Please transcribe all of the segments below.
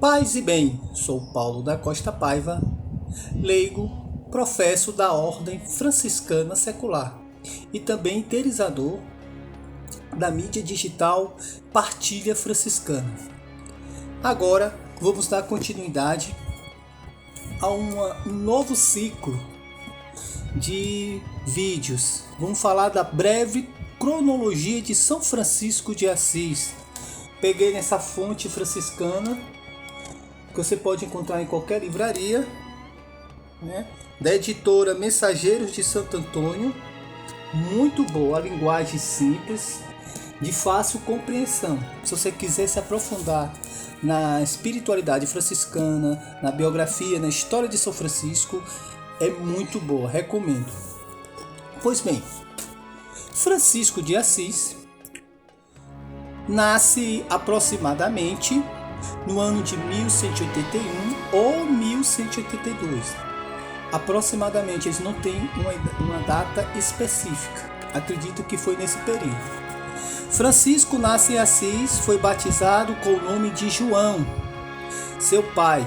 Paz e bem, sou Paulo da Costa Paiva, leigo, professo da Ordem Franciscana Secular e também idealizador da mídia digital Partilha Franciscana. Agora vamos dar continuidade a um novo ciclo de vídeos. Vamos falar da breve cronologia de São Francisco de Assis. Peguei nessa fonte franciscana que você pode encontrar em qualquer livraria, né? Da editora Mensageiros de Santo Antônio. Muito boa, a linguagem simples, de fácil compreensão. Se você quiser se aprofundar na espiritualidade franciscana, na biografia, na história de São Francisco, é muito boa, recomendo. Pois bem, Francisco de Assis nasce aproximadamente no ano de 1181 ou 1182. Aproximadamente, eles não têm uma data específica. Acredito que foi nesse período. Francisco nasce em Assis, foi batizado com o nome de João. Seu pai,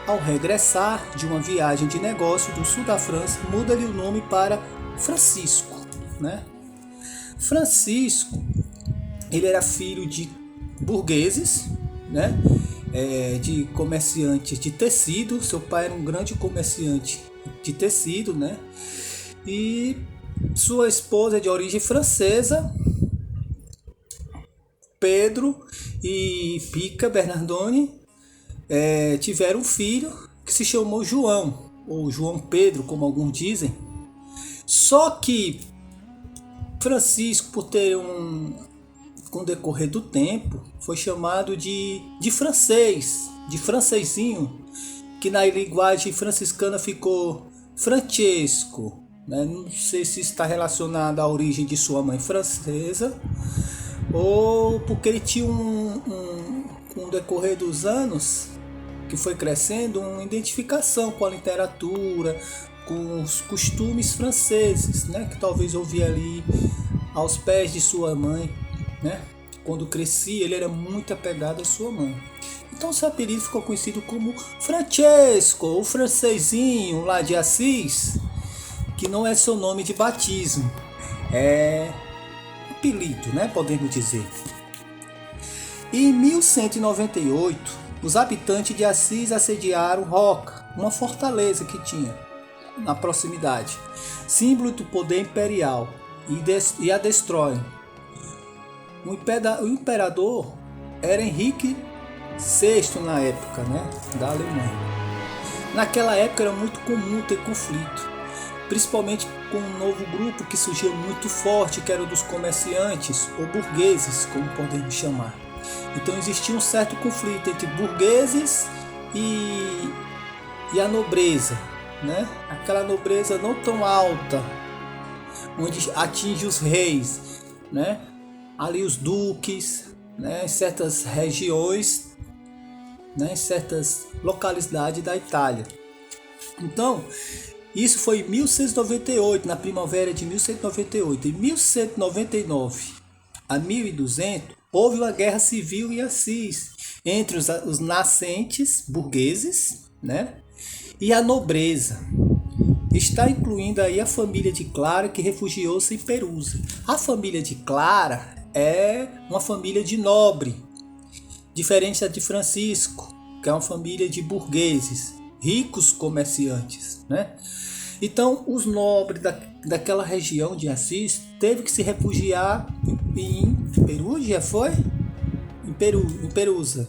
ao regressar de uma viagem de negócio do sul da França, muda-lhe o nome para Francisco, né? Francisco, ele era filho de burgueses, né? De comerciantes de tecido. Seu pai era um grande comerciante de tecido, né? E sua esposa é de origem francesa, Pedro e Pica Bernardone, tiveram um filho que se chamou João, ou João Pedro, como alguns dizem. Só que Francisco, por ter com o decorrer do tempo, foi chamado de francês, de francesinho, que na linguagem franciscana ficou Francesco, né? Não sei se está relacionado à origem de sua mãe francesa, ou porque ele tinha com o decorrer dos anos, que foi crescendo, uma identificação com a literatura, com os costumes franceses, né? Que talvez ouvia ali aos pés de sua mãe, né? Quando crescia, ele era muito apegado à sua mãe. Então seu apelido ficou conhecido como Francesco, o francesinho lá de Assis, que não é seu nome de batismo, é apelido, né? Podemos dizer. E em 1198, os habitantes de Assis assediaram Roca, uma fortaleza que tinha na proximidade, símbolo do poder imperial, e a destroem. O imperador era Henrique VI na época, né, da Alemanha. Naquela época era muito comum ter conflito, principalmente com um novo grupo que surgia muito forte, que era o dos comerciantes ou burgueses, como podemos chamar. Então existia um certo conflito entre burgueses e a nobreza, né? Aquela nobreza não tão alta, onde atinge os reis, né? Ali os duques, né? Em certas regiões, né? Em certas localidades da Itália. Então, isso foi em 1198, na primavera de 1198. Em 1199 a 1200, houve uma guerra civil em Assis, entre os nascentes burgueses, né? E a nobreza. Está incluindo aí a família de Clara, que refugiou-se em Perusa. A família de Clara é uma família de nobre, diferente da de Francisco, que é uma família de burgueses, ricos comerciantes, né? Então, os nobres daquela região de Assis teve que se refugiar em Perugia, foi? Em Perusa.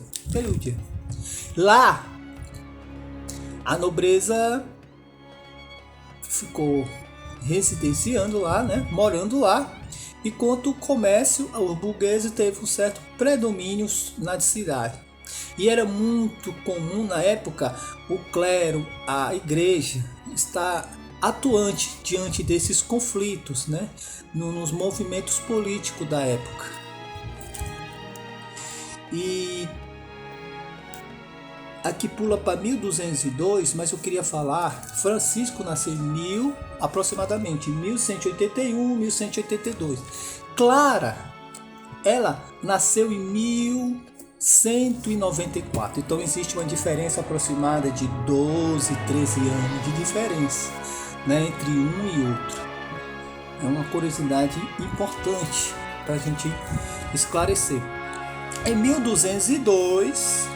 Lá, a nobreza ficou residenciando lá, né? Morando lá, enquanto o comércio, os burgueses teve um certo predomínio na cidade. E era muito comum na época o clero, a igreja, estar atuante diante desses conflitos, né? Nos movimentos políticos da época. E aqui pula para 1202, mas eu queria falar, Francisco nasceu em aproximadamente 1181, 1182. Clara, ela nasceu em 194. Então existe uma diferença aproximada de 12, 13 anos de diferença, né, entre um e outro. É uma curiosidade importante para a gente esclarecer. Em 1202,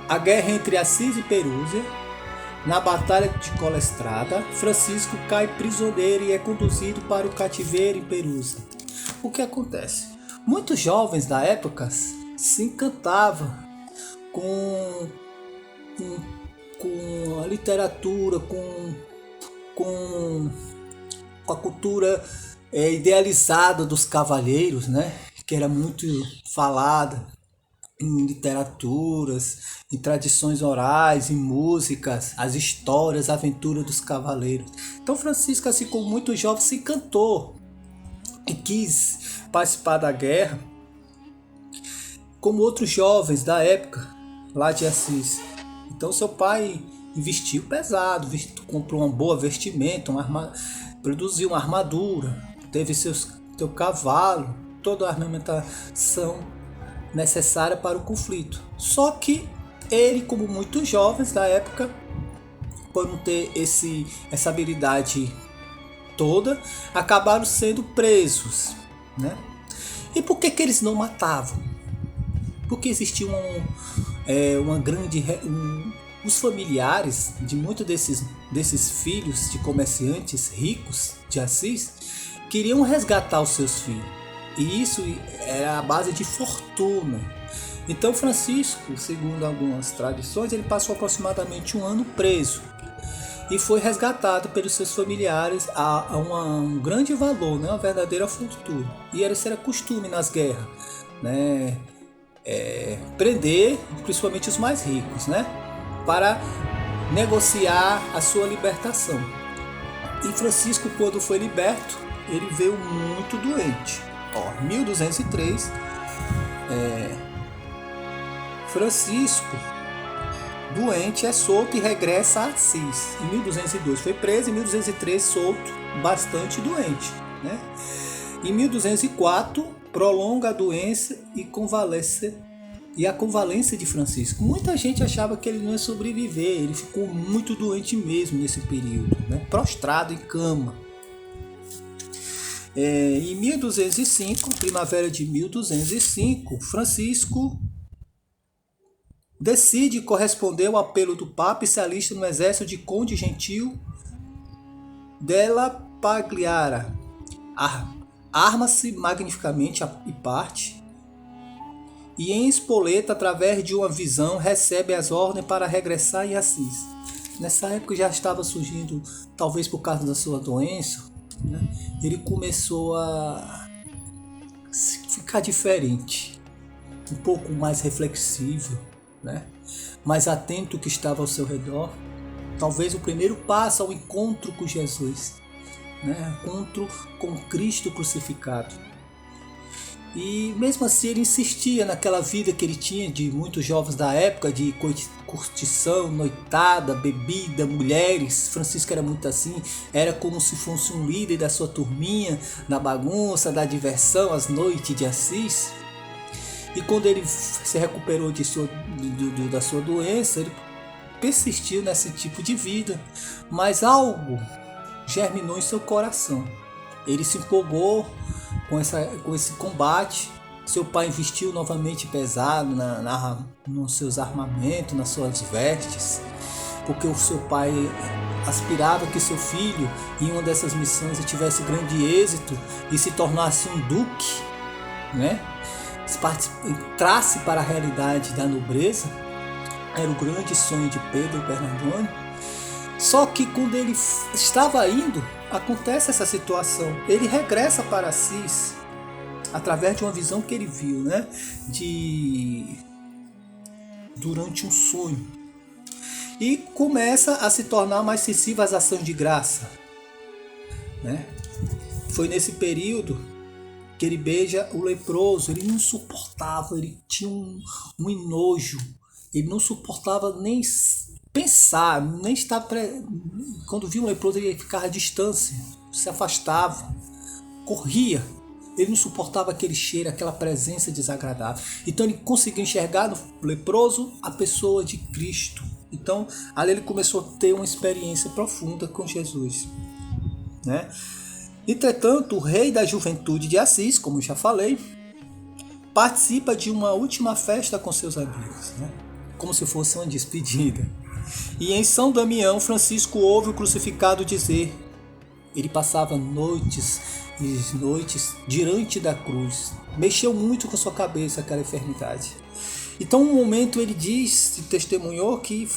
a guerra entre Assis e Perúzia. Na Batalha de Colestrada, Francisco cai prisioneiro e é conduzido para o cativeiro em Perúzia. O que acontece? Muitos jovens da época se encantavam com a literatura, com a cultura idealizada dos cavalheiros, né? Que era muito falada em literaturas, em tradições orais, em músicas, as histórias, a aventura dos cavaleiros. Então Francisco, assim como muitos jovens, se encantou e quis participar da guerra, como outros jovens da época lá de Assis. Então seu pai investiu pesado, comprou uma boa vestimenta, produziu uma armadura, teve seu cavalo, toda a armamentação necessária para o conflito. Só que ele, como muitos jovens da época, por não ter essa habilidade toda, acabaram sendo presos, né? E por que eles não matavam? Porque existia uma grande... os familiares de muitos desses filhos de comerciantes ricos de Assis queriam resgatar os seus filhos. E isso era a base de fortuna. Então Francisco, segundo algumas tradições, ele passou aproximadamente 1 ano preso e foi resgatado pelos seus familiares a um grande valor, né? Uma verdadeira fortuna. E esse era costume nas guerras, né? Prender principalmente os mais ricos, né? Para negociar a sua libertação. E Francisco, quando foi liberto, ele veio muito doente. 1203, Francisco, doente, é solto e regressa a Assis. Em 1202 foi preso, em 1203 solto, bastante doente, né? Em 1204 prolonga a doença e a convalescência de Francisco. Muita gente achava que ele não ia sobreviver, ele ficou muito doente mesmo nesse período, né? Prostrado em cama. Em 1205, primavera de 1205, Francisco decide corresponder ao apelo do Papa e se alista no exército de Conde Gentil della Pagliara. Arma-se magnificamente e parte. E em Espoleta, através de uma visão, recebe as ordens para regressar em Assis. Nessa época já estava surgindo, talvez por causa da sua doença, né? Ele começou a ficar diferente, um pouco mais reflexivo, né? Mais atento ao que estava ao seu redor. Talvez o primeiro passo ao encontro com Jesus, né? Encontro com Cristo crucificado. E mesmo assim ele insistia naquela vida que ele tinha de muitos jovens da época, de curtição, noitada, bebida, mulheres. Francisco era muito assim, era como se fosse um líder da sua turminha, na bagunça, da diversão, às noites de Assis. E quando ele se recuperou da sua doença, ele persistiu nesse tipo de vida, mas algo germinou em seu coração. Ele se empolgou com esse combate. Seu pai investiu novamente pesado nos seus armamentos, nas suas vestes, porque o seu pai aspirava que seu filho, em uma dessas missões, tivesse grande êxito e se tornasse um duque, né? Entrasse para a realidade da nobreza. Era o grande sonho de Pedro Bernardone. Só que quando ele estava indo, acontece essa situação. Ele regressa para Assis através de uma visão que ele viu, né? Durante um sonho. E começa a se tornar mais sensível às ações de graça, né? Foi nesse período que ele beija o leproso. Ele não suportava, ele tinha um enojo. Ele não suportava nem pensar, nem estar quando via um leproso ele ficava à distância, se afastava, corria. Ele não suportava aquele cheiro, aquela presença desagradável. Então ele conseguiu enxergar no leproso a pessoa de Cristo. Então ali ele começou a ter uma experiência profunda com Jesus, né? Entretanto, o rei da juventude de Assis, como eu já falei, participa de uma última festa com seus amigos, né? Como se fosse uma despedida. E em São Damião, Francisco ouve o crucificado dizer: ele passava noites e noites diante da cruz. Mexeu muito com sua cabeça aquela enfermidade. Então, um momento ele diz e testemunhou que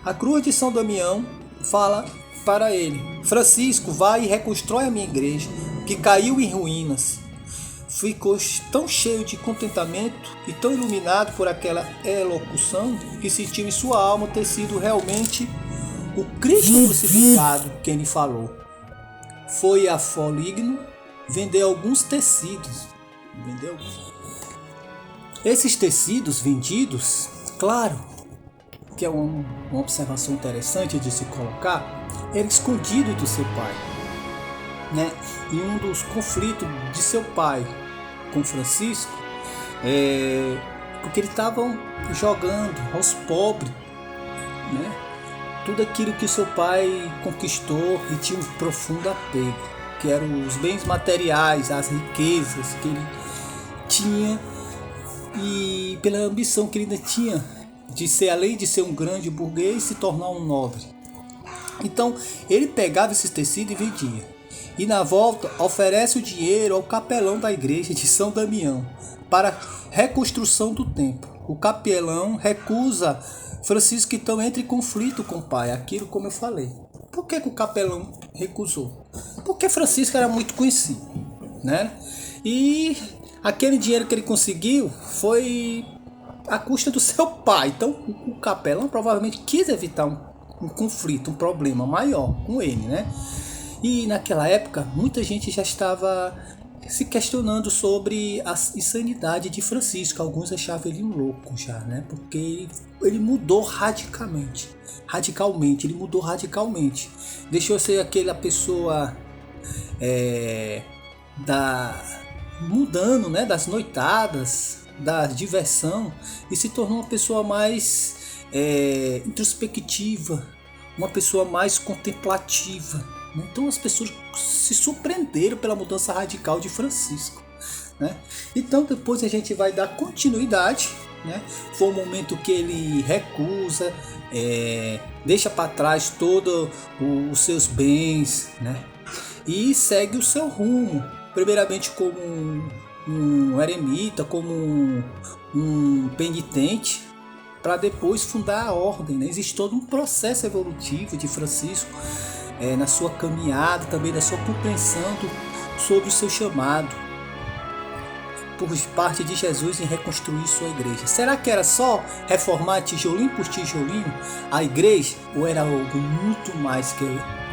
a cruz de São Damião fala para ele: Francisco, vai e reconstrói a minha igreja, que caiu em ruínas. Ficou tão cheio de contentamento e tão iluminado por aquela elocução que sentiu em sua alma ter sido realmente o Cristo crucificado quem lhe falou. Foi a Foligno vender alguns tecidos. Esses tecidos vendidos, claro, que é uma observação interessante de se colocar, era escondido do seu pai, né? E um dos conflitos de seu pai com Francisco porque eles estavam jogando aos pobres, né? Tudo aquilo que seu pai conquistou e tinha um profundo apego, que eram os bens materiais, as riquezas que ele tinha, e pela ambição que ele ainda tinha de ser, além de ser um grande burguês, se tornar um nobre. Então ele pegava esses tecidos e vendia, e na volta oferece o dinheiro ao capelão da igreja de São Damião para reconstrução do templo. O capelão recusa Francisco, então entra em conflito com o pai, aquilo como eu falei. Por que o capelão recusou? Porque Francisco era muito conhecido, né? E aquele dinheiro que ele conseguiu foi à custa do seu pai. Então o capelão provavelmente quis evitar um conflito, um problema maior com ele, né? E naquela época muita gente já estava se questionando sobre a insanidade de Francisco. Alguns achavam ele um louco já, né? Porque ele mudou radicalmente. Ele mudou radicalmente. Deixou ser aquela pessoa mudando, né? Das noitadas, da diversão, e se tornou uma pessoa mais introspectiva, uma pessoa mais contemplativa. Então as pessoas se surpreenderam pela mudança radical de Francisco, né? Então depois a gente vai dar continuidade, né? Foi um momento que ele recusa, deixa para trás todos os seus bens, né? E segue o seu rumo, primeiramente como um eremita, como um penitente, para depois fundar a ordem, né? Existe todo um processo evolutivo de Francisco, na sua caminhada, também na sua compreensão sobre o seu chamado por parte de Jesus em reconstruir sua igreja. Será que era só reformar tijolinho por tijolinho a igreja, ou era algo muito mais que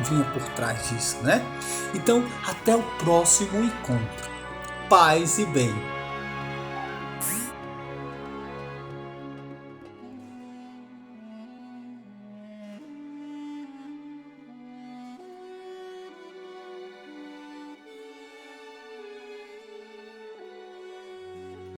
vinha por trás disso, né? Então, até o próximo encontro. Paz e bem.